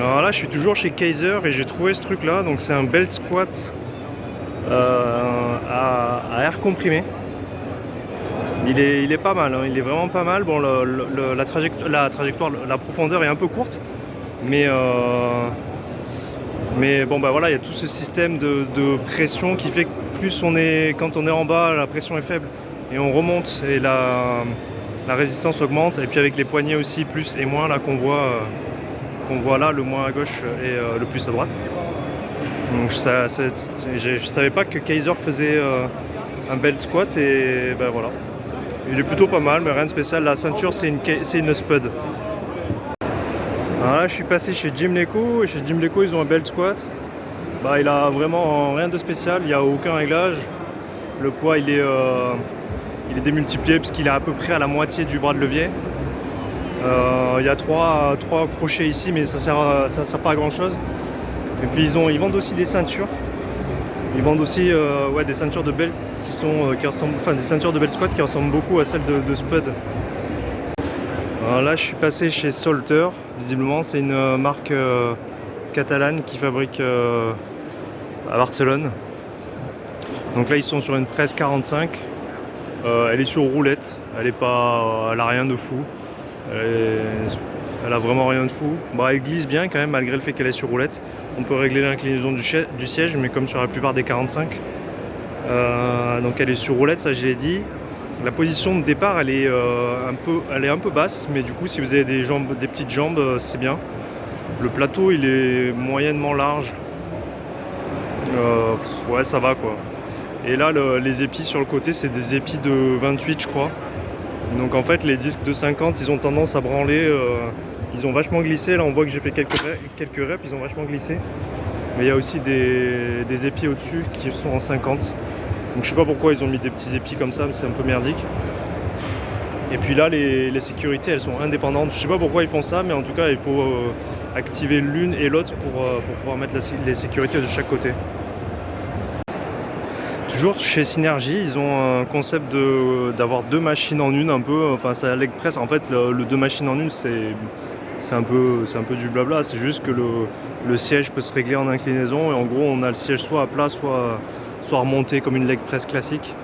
Alors là je suis toujours chez Kaiser et j'ai trouvé ce truc là, donc c'est un belt squat à air comprimé. Il est pas mal, hein. Il est vraiment pas mal. Bon, la trajectoire, la profondeur est un peu courte, mais bon bah voilà, il y a tout ce système de pression qui fait que quand on est en bas, la pression est faible et on remonte et la résistance augmente. Et puis avec les poignets aussi, plus et moins là qu'on voit là, le moins à gauche et le plus à droite. Donc je savais pas que Kaiser faisait un belt squat et ben voilà. Il est plutôt pas mal, mais rien de spécial. La ceinture, c'est une Spud. Alors là, je suis passé chez Jim Leco. Et chez Jim Leco, ils ont un belt squat. Bah, il a vraiment rien de spécial. Il n'y a aucun réglage. Le poids, il est démultiplié parce qu'il est à peu près à la moitié du bras de levier. Il y a trois crochets ici, mais ça sert pas à grand chose. Et puis ils vendent aussi des ceintures. Ils vendent aussi des ceintures de belt qui ressemblent, enfin des ceintures de belt squat qui ressemblent beaucoup à celles de Spud. Alors là je suis passé chez Salter, visiblement c'est une marque catalane qui fabrique à Barcelone. Donc là ils sont sur une presse 45, elle est sur roulette, elle a rien de fou, elle a vraiment rien de fou. Bon, elle glisse bien quand même malgré le fait qu'elle est sur roulette. On peut régler l'inclinaison du siège, mais comme sur la plupart des 45. Donc elle est sur roulette, ça je l'ai dit. La position de départ elle est un peu basse, mais du coup si vous avez des petites jambes, c'est bien. Le plateau il est moyennement large. Ouais, ça va quoi. Et là les épis sur le côté c'est des épis de 28 je crois. Donc en fait les disques de 50 ils ont tendance à branler, ils ont vachement glissé. Là on voit que j'ai fait quelques reps, ils ont vachement glissé. Mais il y a aussi des épis au-dessus qui sont en 50. Donc je sais pas pourquoi ils ont mis des petits épis comme ça, mais c'est un peu merdique. Et puis là les sécurités elles sont indépendantes. Je sais pas pourquoi ils font ça, mais en tout cas il faut activer l'une et l'autre pour pouvoir mettre les sécurités de chaque côté. Toujours chez Synergy, ils ont un concept d'avoir deux machines en une un peu. Enfin c'est à leg press. En fait le deux machines en une c'est un peu du blabla. C'est juste que le siège peut se régler en inclinaison et en gros on a le siège soit à plat soit remonté comme une leg press classique.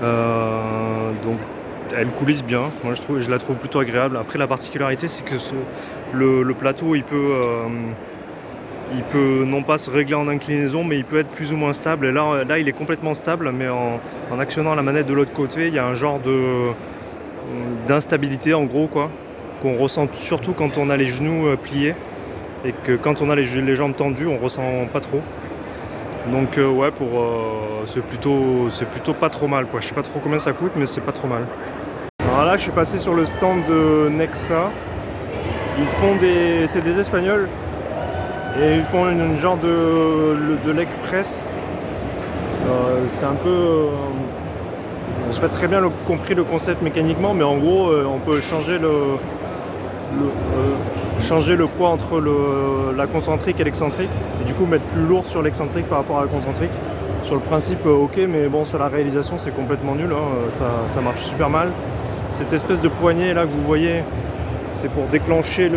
Donc elle coulisse bien. Moi je la trouve plutôt agréable. Après la particularité c'est que le plateau il peut non pas se régler en inclinaison, mais il peut être plus ou moins stable. Et là il est complètement stable, mais en actionnant la manette de l'autre côté, il y a un genre d'instabilité en gros quoi, qu'on ressent surtout quand on a les genoux pliés, et que quand on a les jambes tendues, on ressent pas trop. Donc ouais, c'est plutôt pas trop mal quoi. Je sais pas trop combien ça coûte, mais c'est pas trop mal. Alors là je suis passé sur le stand de Nexa. C'est des Espagnols. Et ils font une genre de leg press. C'est un peu... j'ai pas très bien compris le concept mécaniquement, mais en gros on peut changer le poids entre la concentrique et l'excentrique. Et du coup mettre plus lourd sur l'excentrique par rapport à la concentrique. Sur le principe ok, mais bon sur la réalisation c'est complètement nul, hein. Ça marche super mal. Cette espèce de poignée là que vous voyez, c'est pour déclencher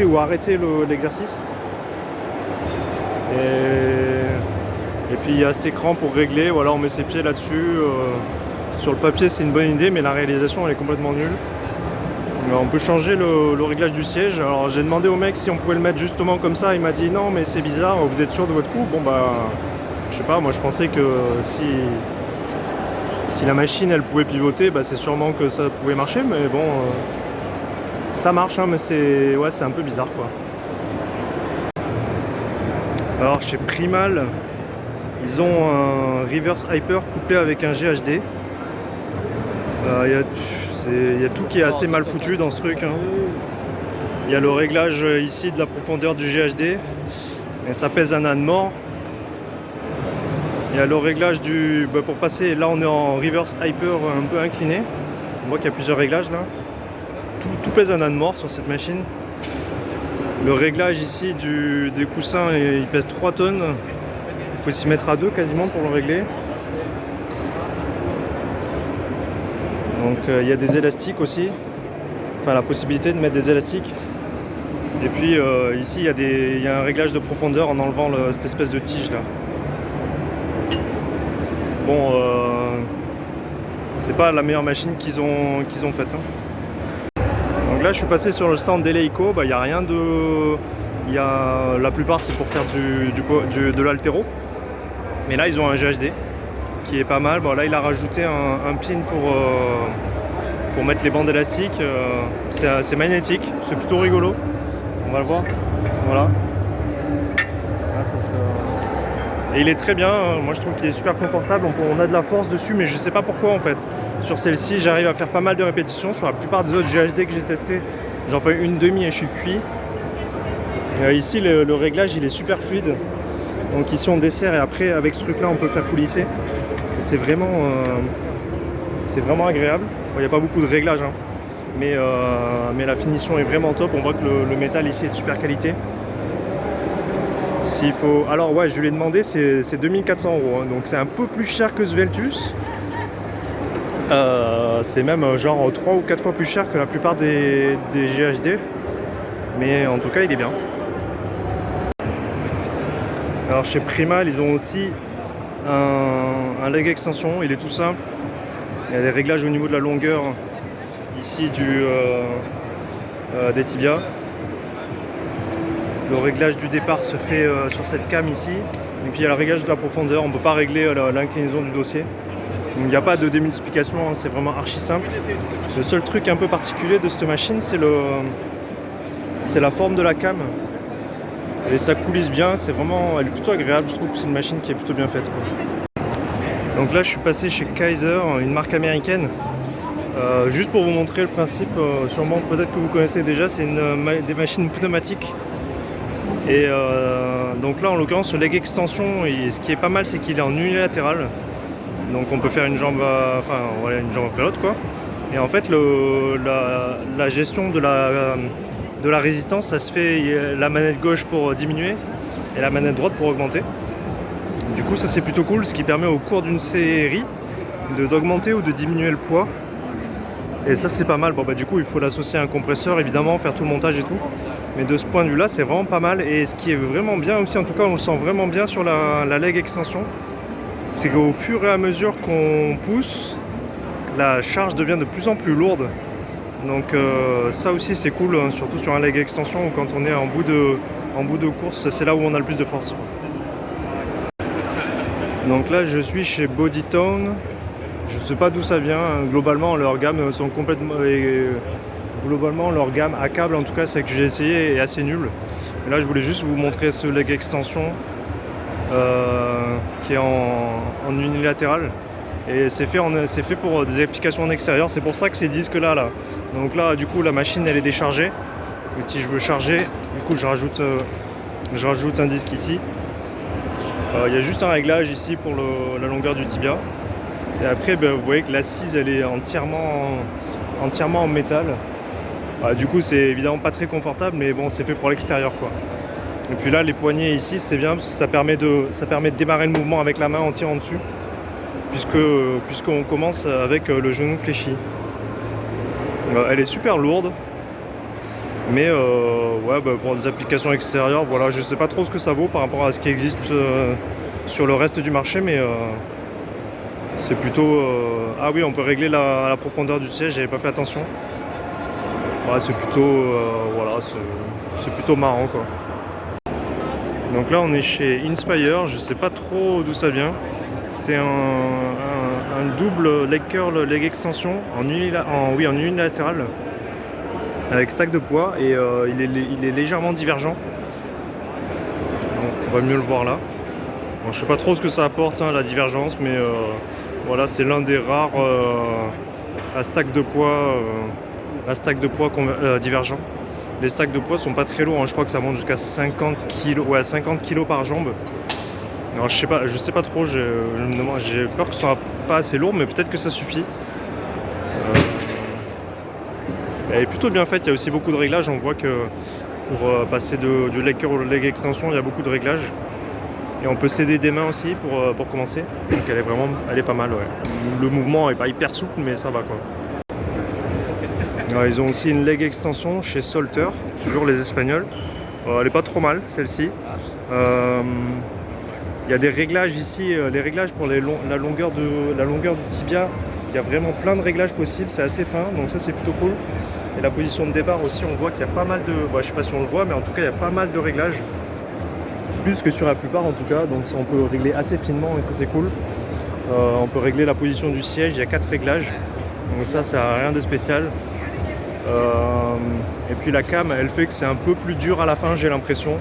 ou arrêter l'exercice. Et puis il y a cet écran pour régler, voilà, on met ses pieds là-dessus. Sur le papier c'est une bonne idée, mais la réalisation elle est complètement nulle. On peut changer le réglage du siège. Alors j'ai demandé au mec si on pouvait le mettre justement comme ça, il m'a dit non mais c'est bizarre, vous êtes sûr de votre coup? Bon bah je sais pas, moi je pensais que si la machine elle pouvait pivoter, bah c'est sûrement que ça pouvait marcher, mais bon ça marche, hein, mais c'est un peu bizarre quoi. Alors chez Primal, ils ont un reverse hyper couplé avec un GHD. Il y a tout qui est assez mal foutu dans ce truc, hein. Il y a le réglage ici de la profondeur du GHD, et ça pèse un âne mort. Il y a le réglage pour passer, là on est en reverse hyper un peu incliné. On voit qu'il y a plusieurs réglages là. Tout pèse un âne mort sur cette machine. Le réglage ici des coussins, il pèse 3 tonnes. Il faut s'y mettre à 2 quasiment pour le régler. Donc il y a des élastiques aussi. Enfin la possibilité de mettre des élastiques. Et puis ici il y a un réglage de profondeur en enlevant cette espèce de tige là. Bon, c'est pas la meilleure machine qu'ils ont faite. Hein. Donc là je suis passé sur le stand d'Eleiko, il n'y a rien de... La plupart c'est pour faire de l'altéro. Mais là ils ont un GHD qui est pas mal. Bon, là il a rajouté un pin pour mettre les bandes élastiques. C'est magnétique, c'est plutôt rigolo. On va le voir. Voilà. Là, et il est très bien, moi je trouve qu'il est super confortable, on a de la force dessus, mais je sais pas pourquoi en fait. Sur celle-ci j'arrive à faire pas mal de répétitions, sur la plupart des autres GHD que j'ai testé, j'en fais une demi et je suis cuit. Ici le réglage il est super fluide, donc ici on dessert et après avec ce truc là on peut faire coulisser. C'est vraiment agréable. Il n'y a pas beaucoup de réglages, hein. Mais la finition est vraiment top, on voit que le métal ici est de super qualité. S'il faut... Alors ouais, je lui ai demandé, c'est 2400 €, hein, donc c'est un peu plus cher que ce Veltus. C'est même genre 3 ou 4 fois plus cher que la plupart des GHD. Mais en tout cas, il est bien. Alors chez Primal, ils ont aussi un leg extension, il est tout simple. Il y a des réglages au niveau de la longueur ici des tibias. Le réglage du départ se fait sur cette came ici. Et puis il y a le réglage de la profondeur, on ne peut pas régler l'inclinaison du dossier. Donc il n'y a pas de démultiplication, hein, c'est vraiment archi simple. Le seul truc un peu particulier de cette machine, c'est la forme de la came. Et ça coulisse bien, elle est plutôt agréable, je trouve que c'est une machine qui est plutôt bien faite, quoi. Donc là je suis passé chez Kaiser, une marque américaine. Juste pour vous montrer le principe, sûrement peut-être que vous connaissez déjà, c'est des machines pneumatiques. Et donc là en l'occurrence ce leg extension, ce qui est pas mal c'est qu'il est en unilatéral. Donc on peut faire une jambe, une jambe après l'autre, quoi. Et en fait la gestion de la résistance, ça se fait la manette gauche pour diminuer et la manette droite pour augmenter. Du coup ça c'est plutôt cool, ce qui permet au cours d'une série d'augmenter ou de diminuer le poids. Et ça c'est pas mal. Bon du coup il faut l'associer à un compresseur évidemment, faire tout le montage et tout. Mais de ce point de vue là c'est vraiment pas mal. Et ce qui est vraiment bien aussi, en tout cas on le sent vraiment bien sur la leg extension, c'est qu'au fur et à mesure qu'on pousse, la charge devient de plus en plus lourde. Donc ça aussi c'est cool, hein, surtout sur un leg extension ou quand on est en bout de course, c'est là où on a le plus de force, quoi. Donc là je suis chez Bodytone. Je sais pas d'où ça vient, globalement leur gamme sont complètement... Globalement leur gamme à câble en tout cas, c'est que j'ai essayé, est assez nulle. Et là je voulais juste vous montrer ce leg extension qui est en unilatéral. Et c'est fait pour des applications en extérieur, c'est pour ça que ces disques là. Donc là du coup la machine elle est déchargée. Et si je veux charger, du coup je rajoute un disque ici. Il y a juste un réglage ici pour la longueur du tibia. Et après vous voyez que l'assise elle est entièrement en métal. Du coup c'est évidemment pas très confortable, mais bon c'est fait pour l'extérieur, quoi. Et puis là les poignées ici c'est bien parce que ça permet de démarrer le mouvement avec la main en tirant dessus, puisqu'on commence avec le genou fléchi. Elle est super lourde, mais pour des applications extérieures, voilà, je sais pas trop ce que ça vaut par rapport à ce qui existe sur le reste du marché, mais c'est plutôt... Ah oui, on peut régler la profondeur du siège, j'avais pas fait attention. Ouais, c'est plutôt... c'est plutôt marrant, quoi. Donc là on est chez Inspire, je sais pas trop d'où ça vient. C'est un double leg curl, leg extension en unilatéral avec stack de poids, et il est légèrement divergent. Bon, on va mieux le voir là. Bon, je sais pas trop ce que ça apporte, hein, la divergence, mais voilà, c'est l'un des rares à stack de poids divergent. Les stacks de poids sont pas très lourds, hein. Je crois que ça monte jusqu'à 50 kg, ouais, 50 kg par jambe. Alors je sais pas trop, j'ai peur que ce soit pas assez lourd, mais peut-être que ça suffit. Elle est plutôt bien faite, il y a aussi beaucoup de réglages, on voit que pour passer du leg curl au leg extension, il y a beaucoup de réglages. Et on peut s'aider des mains aussi pour commencer. Donc elle est pas mal, ouais. Le mouvement est pas hyper souple, mais ça va, quoi. Ils ont aussi une leg extension chez Solter, toujours les Espagnols. Elle est pas trop mal celle-ci. Il y a des réglages ici, les réglages pour la longueur du tibia. Il y a vraiment plein de réglages possibles, c'est assez fin, donc ça c'est plutôt cool. Et la position de départ aussi, on voit qu'il y a pas mal de... Bon, je sais pas si on le voit, mais en tout cas il y a pas mal de réglages. Plus que sur la plupart en tout cas, donc ça on peut régler assez finement et ça c'est cool. On peut régler la position du siège, il y a 4 réglages, donc ça a rien de spécial. Et puis la cam, elle fait que c'est un peu plus dur à la fin, j'ai l'impression.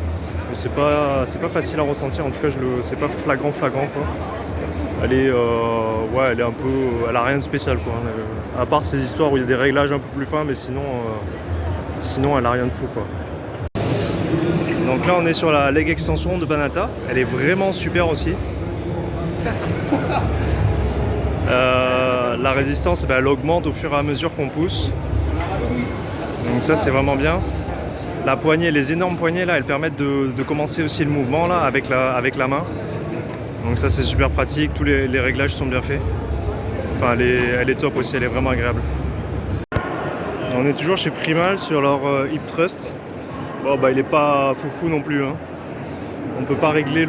C'est pas facile à ressentir, en tout cas c'est pas flagrant quoi. Elle est elle est un peu, elle a rien de spécial quoi. À part ces histoires où il y a des réglages un peu plus fins, mais sinon elle a rien de fou quoi. Donc là on est sur la leg extension de Banata, elle est vraiment super aussi. La résistance elle augmente au fur et à mesure qu'on pousse. Donc ça c'est vraiment bien. La poignée, les énormes poignées là, elles permettent de commencer aussi le mouvement là avec la main. Donc ça c'est super pratique, tous les réglages sont bien faits. Enfin elle est top aussi, elle est vraiment agréable. On est toujours chez Primal sur leur hip thrust. Bon il est pas foufou non plus. Hein. On peut pas régler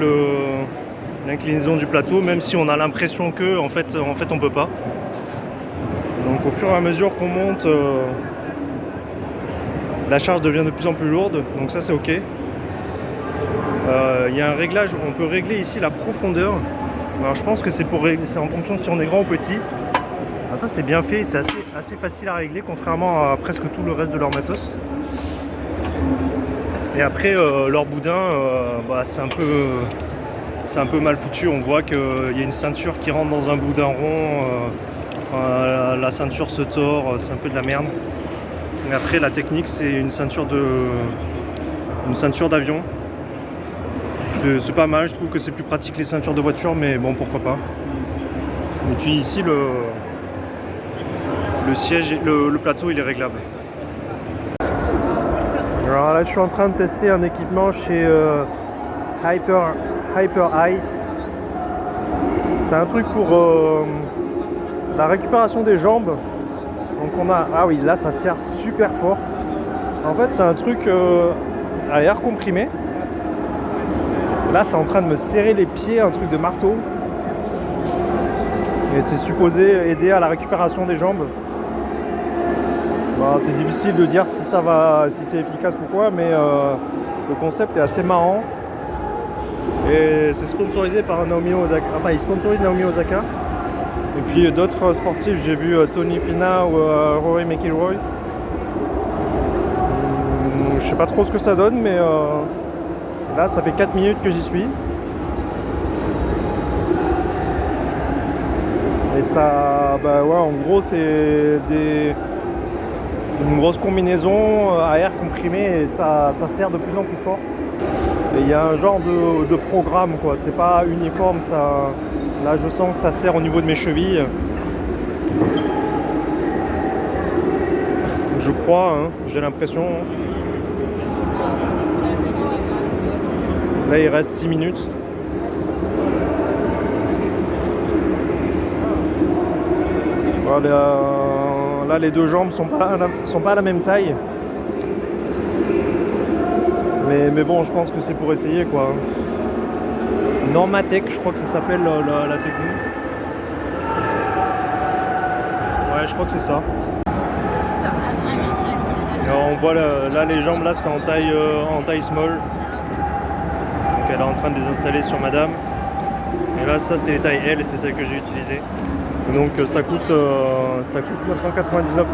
l'inclinaison du plateau, même si on a l'impression que en fait on peut pas. Donc au fur et à mesure qu'on monte, la charge devient de plus en plus lourde, donc ça c'est ok. Il y a un réglage, on peut régler ici la profondeur. Alors je pense que c'est en fonction si on est grand ou petit. Alors ça c'est bien fait, c'est assez facile à régler contrairement à presque tout le reste de leur matos. Et après leur boudin, c'est un peu mal foutu. On voit qu'il y a une ceinture qui rentre dans un boudin rond. La ceinture se tord, c'est un peu de la merde. Et après la technique c'est une ceinture d'avion. C'est pas mal, je trouve que c'est plus pratique que les ceintures de voiture, mais bon pourquoi pas. Et puis ici le siège, le plateau il est réglable. Alors là je suis en train de tester un équipement chez Hyper Ice. C'est un truc pour la récupération des jambes. Donc on a, ah oui là ça serre super fort. En fait c'est un truc à air comprimé. Là c'est en train de me serrer les pieds, un truc de marteau. Et c'est supposé aider à la récupération des jambes. C'est difficile de dire si c'est efficace ou quoi, mais le concept est assez marrant. Et c'est sponsorisé par Naomi Osaka. Enfin il sponsorise Naomi Osaka. Et puis d'autres sportifs, j'ai vu Tony Finau ou Rory McIlroy. Je sais pas trop ce que ça donne, mais là ça fait 4 minutes que j'y suis. Et ça, en gros c'est une grosse combinaison à air comprimé et ça serre de plus en plus fort. Et il y a un genre de programme quoi, c'est pas uniforme ça. Là je sens que ça serre au niveau de mes chevilles. Je crois, hein, j'ai l'impression. Là il reste 6 minutes. Voilà, là les deux jambes sont pas à la même taille. Mais bon je pense que c'est pour essayer quoi. Normatec, je crois que ça s'appelle la technique. Ouais, je crois que c'est ça. Alors, on voit là les jambes, là c'est en taille small. Donc elle est en train de les installer sur madame. Et là ça c'est les tailles L et c'est celle que j'ai utilisée. Donc ça coûte 999 €.